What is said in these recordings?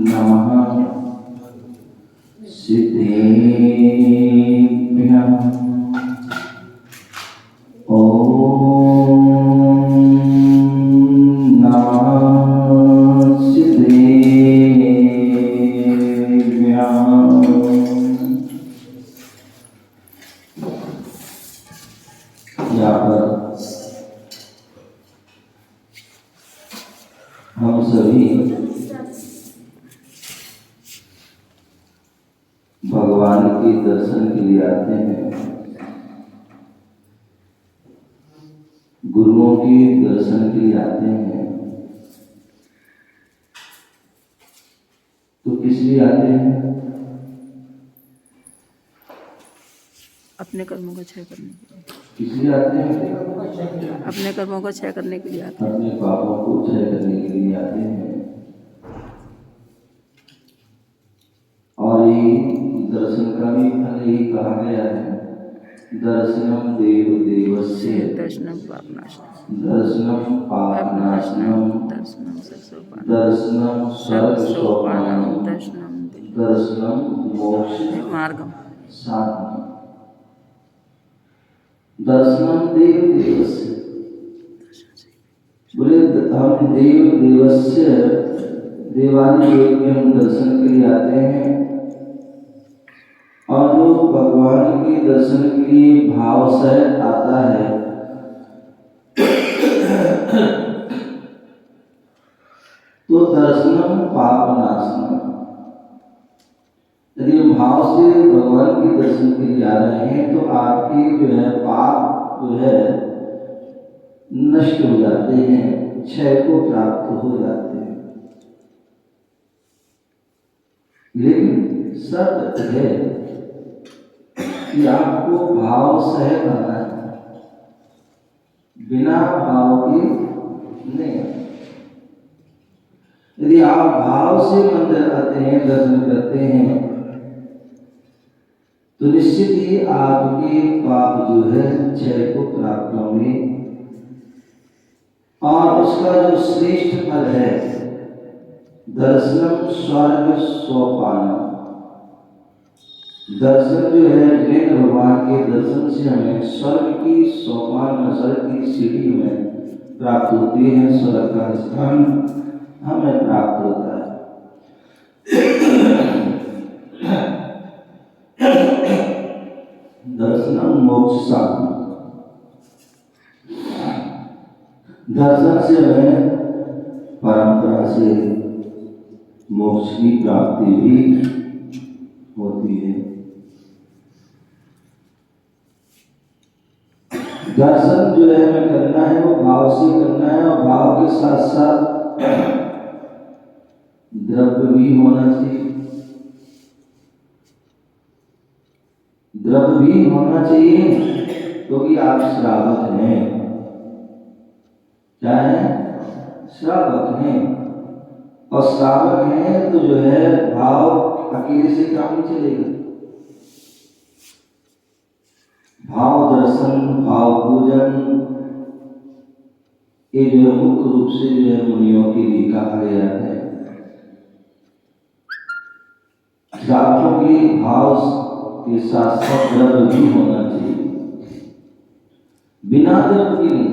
नमः सिद्धेभ्यः। ओम नमः सिद्धेभ्यः। यहाँ पर हम सभी भगवान के दर्शन के लिए आते हैं, गुरुओं के दर्शन के लिए आते हैं। तो किस लिए आते हैं? अपने कर्मों को क्षय करने के लिए। किस लिए आते हैं? अपने कर्मों को क्षय करने के लिए आते हैं। अपने पापों को क्षय करने के लिए आते हैं। और ये दर्शन का भी फल यही कहा गया है, दर्शनम देव देवस्य दर्शनम पापनाशनम, दर्शनम पापनाशनम, दर्शनम सर्वसोपानम, दर्शनम स्वर्गसोपानम, दर्शनम दर्शनम मोक्ष मार्गम साधनम। दर्शनम देव देवस्य, बोले हम देव देवस्य, देवादि देव के हम दर्शन के लिए आते हैं। और जो भगवान के दर्शन के लिए भाव से आता है तो दर्शनम पापनाशनम। यदि भाव से भगवान के दर्शन के लिए आ रहे हैं तो आपके जो है पाप जो है नष्ट हो जाते हैं, क्षय को प्राप्त हो जाते हैं। लेकिन शर्त है कि आपको भाव से करना है, बिना भाव के नहीं। यदि आप भाव से मंदिर आते हैं, दर्शन करते हैं, तो निश्चित ही आपके पाप जो है क्षय को प्राप्त होंगे। और उसका जो श्रेष्ठ फल है दर्शनम स्वर्ग सोपानम, दर्शन जो है जिन भगवान के दर्शन से हमें स्वर्ग की सोपान, स्वर्ग की सीढ़ी में प्राप्त होती है, स्वर्ग का स्थान हमें प्राप्त होता है। दर्शनम मोक्ष साधनम, दर्शन से हमें परंपरा से मोक्ष की प्राप्ति भी होती है। दर्शन जो है हमें करना है वो भाव से करना है, और भाव के साथ साथ द्रव्य भी होना चाहिए, द्रव्य भी होना चाहिए, क्योंकि आप श्रावक हैं। क्या है? श्रावक हैं। और श्रावक हैं तो जो है भाव अकेले से काम नहीं चलेगा। भाव दर्शन, भाव पूजन, ये जो है मुख्य रूप से जो है मुनियों के लिए कहा गया है। श्रावकों के भाव के साथ साथ द्रव्य भी होना चाहिए, बिना द्रव्य के नहीं।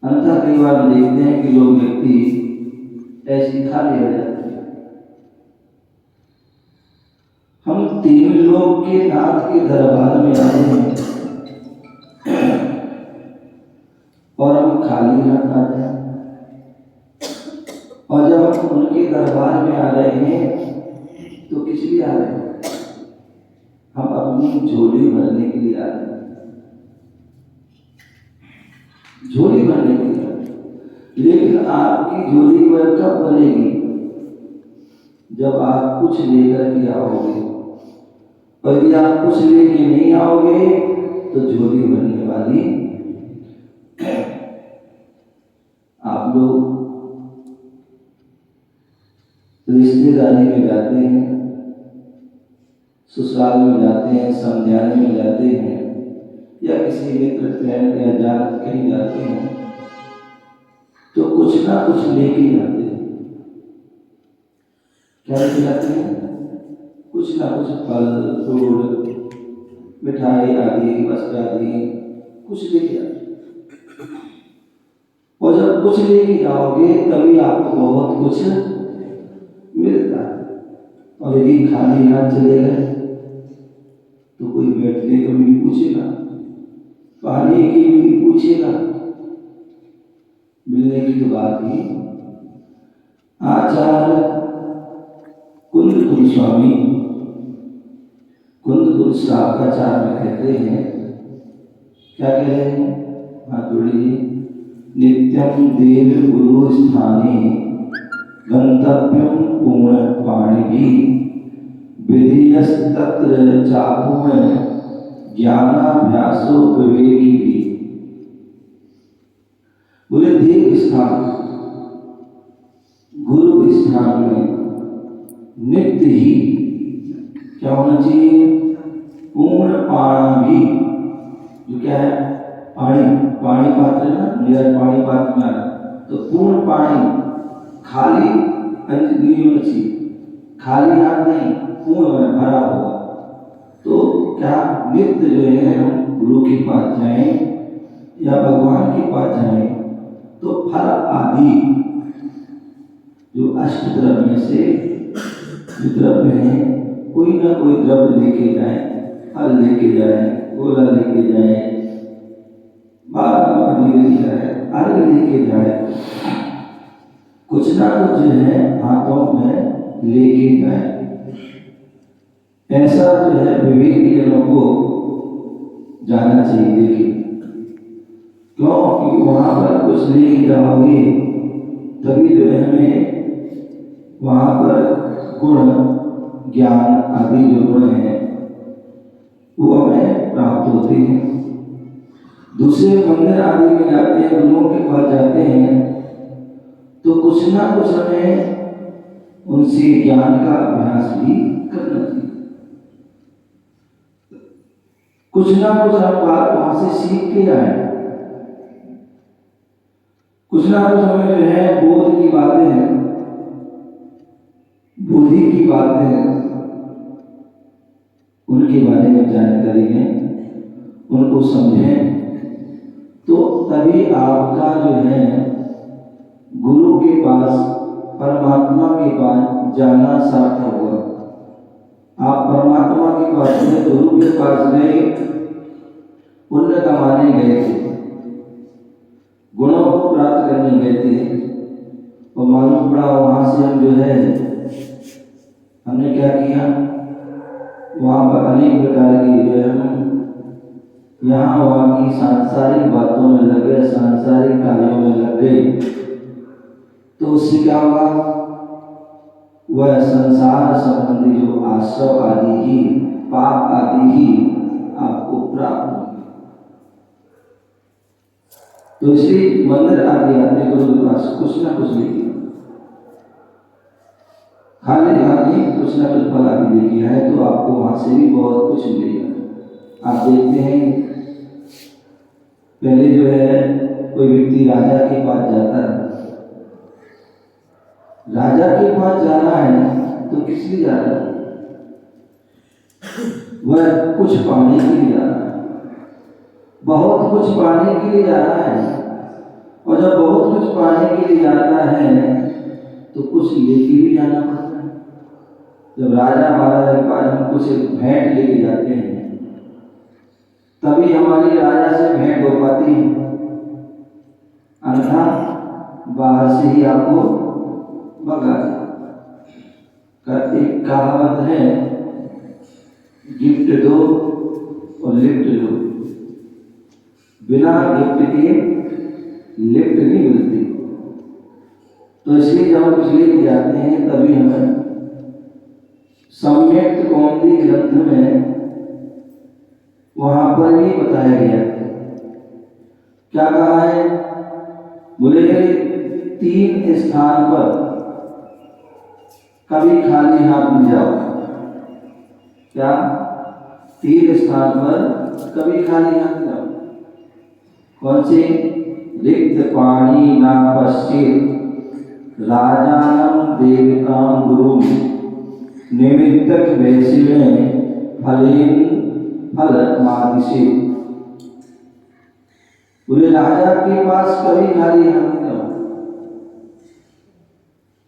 अन्यथा कई बार देखते हैं कि लोग व्यक्ति ऐसी खाली हो जाते हैं। हम 3 लोग के नाथ के दरबार में आए हैं और हम खाली हाथ आते हैं, और जब हम उनके दरबार में आ रहे हैं तो किस लिए आ रहे हैं? हम अपनी झोली भरने के लिए आ रहे हैं, झोली भरने के लिए। लेकिन आपकी झोली वह कब भरेगी? जब आप कुछ लेकर के आओगे। और यदि आप कुछ लेके नहीं आओगे तो झोली भरने वाली। आप लोग रिश्तेदारी में जाते हैं, ससुराल में जाते हैं, समझाने में जाते हैं, या किसी मित्र फ्रेंड या जान कहीं जाते हैं, तो कुछ कुछ ना कुछ लेके जाते हैं। क्या लेके जाते हैं? कुछ ना कुछ फल फ्रूट मिठाई आदि वस्त्र आदि कुछ लेके आते हैं। और जब कुछ लेके जाओगे तभी आपको बहुत कुछ मिलता है। और यदि खाली हाथ चले गए तो कोई बैठने को भी पूछेगा, पानी की भी पूछेगा, मिलने की तो बात ही। आचार्य कुंद स्वामी कुंद श्रावकाचार्य में कहते हैं, क्या कह रहे हैं? हाथ जोड़िए। नित्यम देव गुरु स्थाने गंतव्यम पूर्ण पाणिभि विधियस्तत्र चापूर्ण ज्ञानाभ्यासो विवेकी भी। बोले देव स्थान गुरु स्थान में नित्य ही क्या होना चाहिए? पूर्ण पाणी। जो क्या है? पानी, पानी पात्र है ना, मेरा पानी पात्र में आ रहा, तो पूर्ण पानी, खाली नहीं होना चाहिए, खाली हाथ नहीं, पूर्ण भरा हुआ। तो क्या नित्य जो है हम गुरु के पास जाएं या भगवान के पास जाएं तो फल आदि जो अष्ट द्रव्य से जो द्रव्य है, कोई ना कोई द्रव्य लेके जाए, फल लेके जाए, गोला लेके जाए, बाल लेके जाए, अर्घ लेके जाए, कुछ ना कुछ जो है हाथों में लेके जाए। ऐसा जो है विवेकी जनों को जाना चाहिए। देखिए क्यों? क्योंकि वहां पर कुछ लेके जाओगे तभी जो है हमें वहां पर गुण ज्ञान आदि जो गुण हैं वो हमें प्राप्त होते हैं। दूसरे मंदिर आदि में जाते हैं, गुरुओं के पास जाते हैं तो कुछ ना कुछ हमें उनसे ज्ञान का अभ्यास भी करना चाहिए। कुछ ना कुछ हम बात वहां से सीख के आए, कुछ ना कुछ हमें जो है बोध की बातें हैं, बुद्धि की बातें हैं, उनके बारे में जानकारी है, उनको समझें तो तभी आपका जो है गुरु के पास, परमात्मा के पास जाना सार्थक हुआ। आप परमात्मा के पास गए, गुरु के पास गए, पुण्य कमाने गए थे, गुणों को प्राप्त करने गए थे, और मालूम पड़ा वहां से हम जो है हमने क्या किया, वहां पर अनेक प्रकार की जो है हम यहाँ वहाँ की सांसारिक बातों में लग गए, सांसारिक कार्यों में लग गए, तो उससे क्या होगा? वह संसार संबंधी जो आश्रव आदि ही, पाप आदि ही आपको प्राप्त होंगे। तो इसलिए मंदिर आदि आते गुरु के पास कुछ ना कुछ लेके, खाली आदि कुछ ना कुछ फल आदि लेके आए तो आपको वहां से भी बहुत कुछ मिलेगा। आप देखते हैं पहले जो है कोई व्यक्ति राजा के पास जाता है, राजा के पास जा रहा है तो किस लिए जा रहा है? वह कुछ पाने के लिए जा रहा है, बहुत कुछ पाने के लिए जा रहा है। और जब बहुत कुछ पाने के लिए जाता है तो कुछ लेके भी जाना पड़ता है। जब राजा महाराजा के पास हम कुछ भेंट लेके जाते हैं तभी हमारी राजा से भेंट हो पाती है, अन्यथा बाहर से ही आपको भगा का। एक कहावत है, गिफ्ट दो और लिफ्ट लो, बिना गिफ्ट के लिफ्ट नहीं मिलती। तो इसलिए जब हम कुछ लेके जाते हैं तभी हमें सम्यक्त कौमुदी ग्रंथ में वहां पर ही बताया गया। क्या कहा है? बोले 3 स्थान पर कभी खाली हाथ नहीं जाओ। क्या? 3 स्थान पर कभी खाली हाथ जाओ। कौन से? रिक्त पाणी ना पश्चित राजानम देवताम गुरु निमित्तक वैशिवे फलेन फल मादिशे। बोले राजा के पास कभी खाली हाथ नहीं जाओ।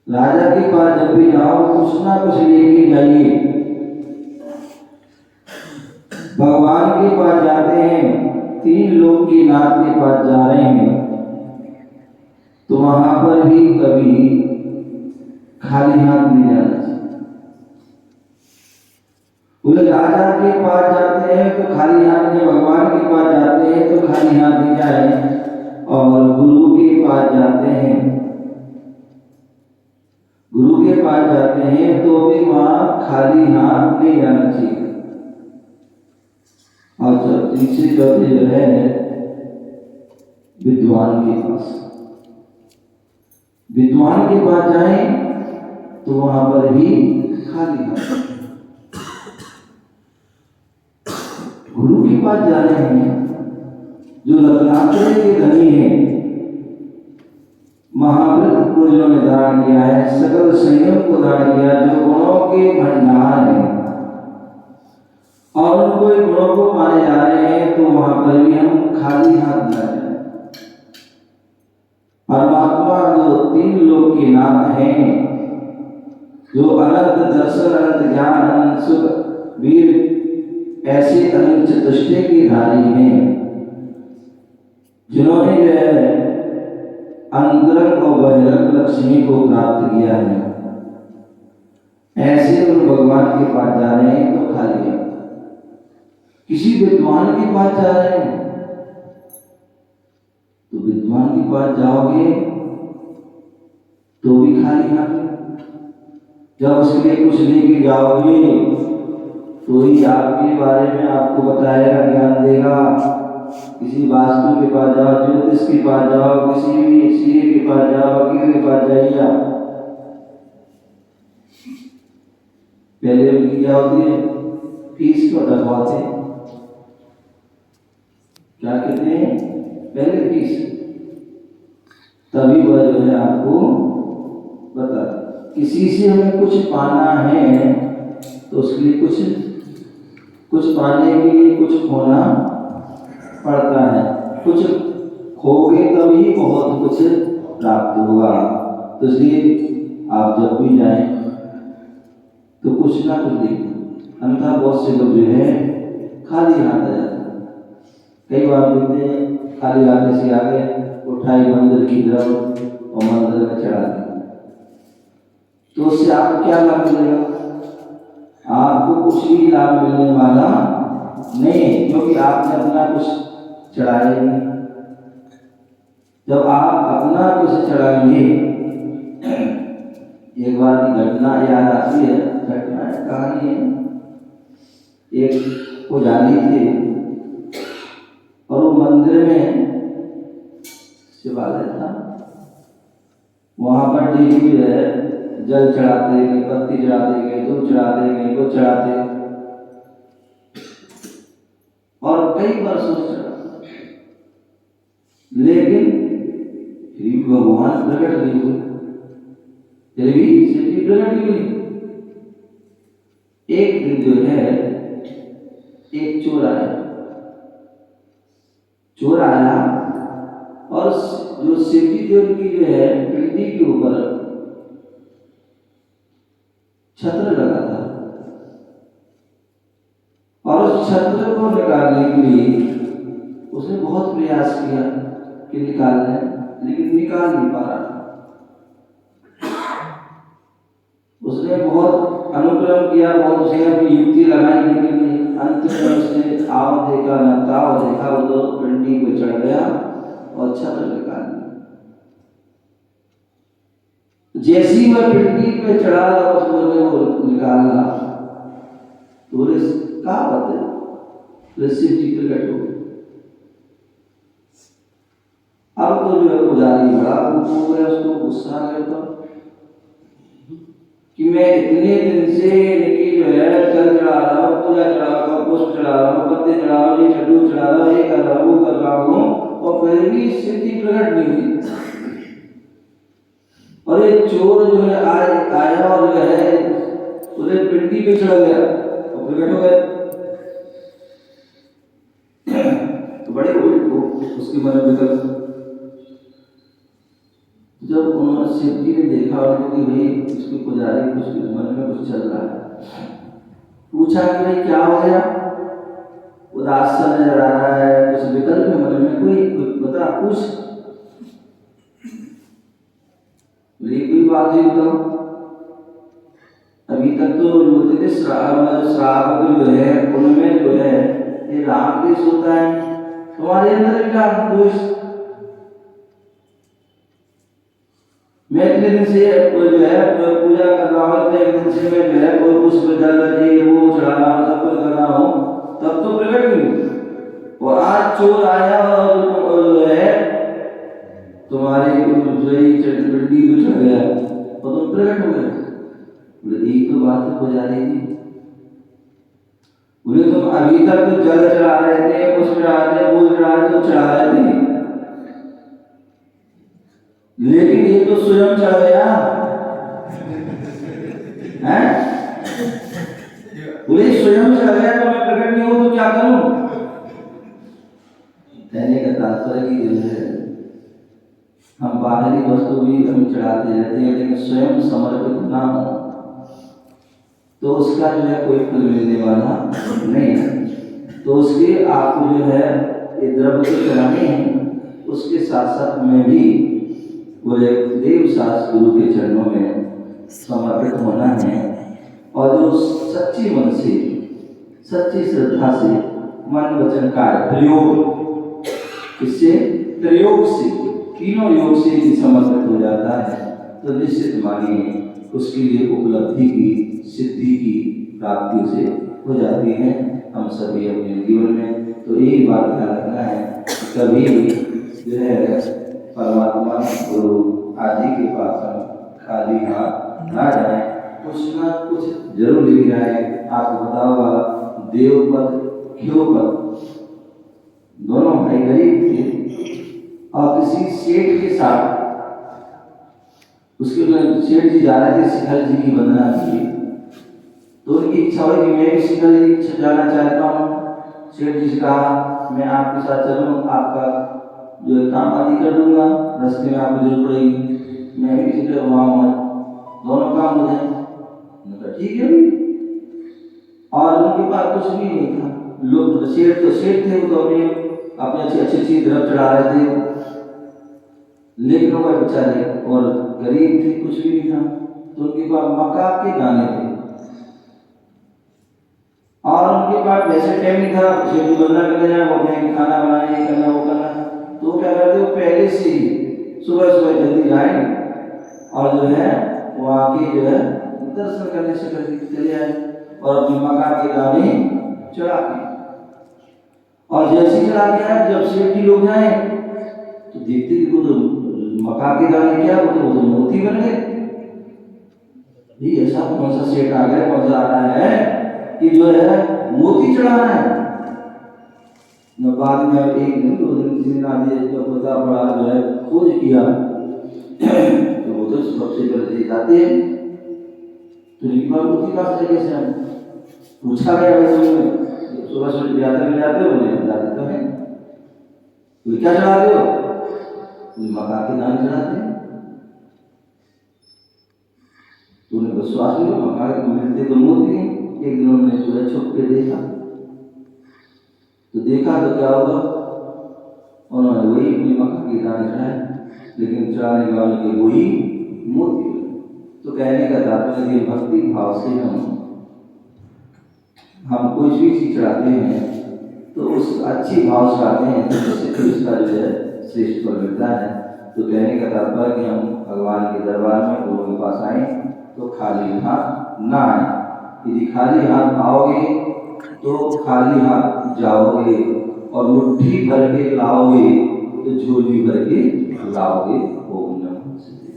राजा के पास जब भी जाओ कुछ ना कुछ लेके जाइए। भगवान के पास जाते हैं, 3 लोक के नाथ के पास जा रहे हैं, तो वहां पर भी कभी खाली हाथ नहीं जाना चाहिए। बोले राजा के पास जाते हैं तो खाली हाथ नहीं, भगवान के पास जाते हैं तो खाली हाथ नहीं जाए, और गुरु के पास जाते हैं, गुरु के पास जाते हैं तो भी वहां खाली हाथ नहीं जाना चाहिए। और तीसरे चौथे जो है विद्वान के पास, विद्वान के पास जाए तो वहां पर भी खाली हाथ। गुरु के पास जा रहे हैं जो रत्नात्रय के धनी है, महाव्रत को जिन्होंने धारण किया है, सकल संयम को धारण किया, जो गुणों के भंडार है, और उनको इन गुणों को पाने जा रहे हैं, तो वहां पर भी हम खाली हाथ जा रहे हैं। परमात्मा जो 3 लोक के नाथ हैं, जो अनंत दर्शन, अनंत ज्ञान, अनंत सुख, वीर, ऐसे अनंत चतुष्टय के धारी हैं, जिन्होंने जो है अंतरंग और बहिरंग लक्ष्मी को प्राप्त किया है, ऐसे उन भगवान के पास जा रहे हैं तो खाली है। किसी विद्वान के पास जा रहे हैं तो विद्वान के पास जाओगे तो भी खाली हाथ। जब उसके लिए कुछ लेके जाओगे तो ही आपके बारे में आपको बताएगा, ज्ञान देगा। किसी वास्तु के पास जाओ, ज्योतिष के पास जाओ, किसी भी सीए के पास जाओ, वकील के पास जाइए आप, पहले उनकी क्या होती है, फीस को डरवाते, क्या कहते हैं, पहले फीस, तभी वह जो है आपको बता। किसी से हमें कुछ पाना है तो उसके लिए कुछ पाने के लिए कुछ खोना पड़ता है। कुछ खोगे तभी बहुत कुछ प्राप्त होगा। तो इसलिए आप जब भी जाएं तो कुछ ना कुछ देखो, अन्यथा बहुत से लोग जो है खाली हाथ आ जाते हैं। कई बार देखते हैं खाली हाथ से आ गए, उठाई मंदिर की तरफ और मंदिर में चढ़ा दी, तो उससे आपको क्या लाभ मिलेगा? आपको कुछ भी लाभ मिलने वाला नहीं, क्योंकि आपने अपना कुछ चढ़ाया नहीं। जब आप अपना कुछ चढ़ाएंगे, एक बार की घटना याद आती है, घटना कहानी है। एक पुजारी थे और वो मंदिर में शिवालय था, वहां पर डेली जो है जल चढ़ाते गए, पत्ती चढ़ाते गए, दूध चढ़ाते गए, वो चढ़ाते, और कई वर्षों से चढ़ा, लेकिन फिर भी भगवान प्रकट नहीं हुए, फिर भी शिव जी प्रकट नहीं हुए। एक दिन जो है एक चोर आया और जो शिवजी देव की जो है पिंडी के ऊपर छत्र लगा था, और उस छत्र को निकालने के लिए उसने बहुत प्रयास किया कि निकाल लें, लेकिन निकाल नहीं पा रहा। उसने बहुत अनुक्रम किया, बहुत उसने अपनी युक्ति लगाई, लेकिन अंत में उसने आव देखा न ताव देखा, वो तो पिंडी पे चढ़ गया और छत्र निकाल लिया। जैसी वह पिंडी पे चढ़ा उसको वो निकाला, तो बोले क्या बात है, शिव जी प्रकट हो गए। अब तो जो है पुजारी बड़ा हो गया, उसको गुस्सा आ गया कि मैं इतने दिन से इनकी जो है जल चढ़ा रहा हूँ, पूजा चढ़ा रहा हूँ, पुष्प चढ़ा रहा हूँ, पत्ते चढ़ा रहा हूँ, ये लड्डू चढ़ा रहा हूँ, ये कर रहा हूँ, वो कर रहा हूँ, और फिर भी शिव जी प्रकट नहीं हुई। और एक चोर जो है आया और जो है पूरे पिंडी पे चढ़ गया और प्रकट हो गए। तो बड़े उसके मन में विकल्प। जब उन्होंने शिव जी ने देखा उनको कि भाई इसके पुजारी कुछ मन में कुछ चल रहा है, पूछा कि भाई क्या हो गया, उदास सा नजर आ रहा है, कुछ विकल्प है मन में, कोई बता पूछ, कोई बात नहीं बताओ। अभी तक तो बोलते थे श्राप जो है उनमें जो है ये राग देश होता है, तुम्हारे अंदर भी राग दोष। मैं इतने दिन से जो है पूजा कर रहा हूँ, इतने दिन से मैं जो है कोई पुष्प जल वो चढ़ा रहा हूँ, सब कुछ कर रहा हूँ, तब तो प्रकट हुई। और आज चोर आया और जो है तुम्हारी चंडी भी चढ़ गया और तुम प्रकट हो गए। यही तो बात है पुजारी जी, बोले तुम अभी तक तो जल चढ़ा रहे थे, पुष्प चढ़ा रहे थे, फूल चढ़ा रहे थे, चढ़ा रहे थे, लेकिन ये तो स्वयं चढ़ गया है। बोले स्वयं चढ़ गया तो मैं प्रकट नहीं हूं तो क्या करूं। कहने का तात्पर्य की जो है हम बाहरी वस्तु भी हम चढ़ाते रहते हैं, लेकिन स्वयं समर्पित ना हो तो उसका जो है कोई फल मिलने वाला नहीं है। तो उसके आपको जो है ये द्रव्य तो चढ़ाने हैं, उसके साथ साथ में भी बोले देव शास्त्र गुरु के चरणों में समर्पित होना है। और जो सच्ची मन से सच्ची श्रद्धा से मन वचन काया प्रयोग, इससे प्रयोग से तीनों योग से यदि समर्पित हो जाता है तो निश्चित मानिए उसके लिए उपलब्धि की सिद्धि की प्राप्ति से हो जाती है। हम सभी अपने जीवन में तो यही बात ध्यान रखना है कि कभी भी जो है परमात्मा गुरु आदि के पास हम खाली हाथ ना जाए, कुछ ना कुछ जरूर लेके जाए। आपको पता होगा देवपद घ्योपद दोनों भाई गरीब थे और किसी सेठ के साथ उसके सेठ जी जा रहे थे शिखर जी की वंदना के लिए, तो उनकी इच्छा हुई कि मैं भी शिखर जी जाना चाहता हूँ। सेठ जी से कहा मैं आपके साथ चलूँ, आपका जो है काम आदि कर दूंगा, रास्ते में आपको जरूरत पड़ेगी, मैं भी शिखर वहाँ दोनों काम हो जाए। ठीक है। और उनके पास कुछ भी नहीं था, लोग सेठ तो सेठ थे, वो तो अपने अच्छी अच्छी द्रव्य चढ़ा रहे थे, लेकिन वो बेचारे और गरीब थे, कुछ भी नहीं था। तो उनके पास मक्का के दाने थे और उनके पास वैसे टाइम नहीं था शेर जी बंदा करने जाए, वो अपने खाना बनाए, ये करना वो करना। तो क्या करते वो पहले से ही सुबह सुबह जल्दी जाए और जो है वहाँ के जो है दर्शन करने से करके चले आए और अपनी मक्का के दाने चढ़ा के, और जैसे चढ़ा के आए जब सेठ जी लोग जाए तो देखते कि वो तो मक्का के दाने क्या वो तो मोती बन गए। ऐसा कौन सा सेठ आ गया, कौन सा आ रहा है कि जो है मोती चढ़ाना है। बाद में एक दिन दो दिन तीन दिन आदि जब पता पड़ा जो है खोज किया तो वो तो सबसे पहले जाते हैं तो मोती का कैसे है पूछा गया वैसे सुबह सुबह यात्रा में जाते हो, बोले जाते तो है, तो क्या चढ़ाते हो, मक्का के दाने चढ़ाते हैं। तो उन्हें विश्वास नहीं हुआ, मक्का मिलते तो मोती। एक दिन उन्होंने जो है छुप के देखा तो क्या होगा, उन्होंने वही अपनी मक्का के दाने चढ़ाए, लेकिन चढ़ाने वाले के वही मोती। तो कहने का तात्पर्य भक्ति भाव से हम कोई भी चीज चढ़ाते हैं तो उस अच्छी भाव से चढ़ाते हैं तो उसका जो है श्रेष्ठ फल मिलता है। तो कहने का तात्पर्य कि हम भगवान के दरबार में गुरु के पास आए तो खाली हाथ ना आए। यदि खाली हाथ आओगे तो खाली हाथ जाओगे, और मुट्ठी भर के लाओगे तो झोली भर के लाओगे। ओम नमः शिवाय।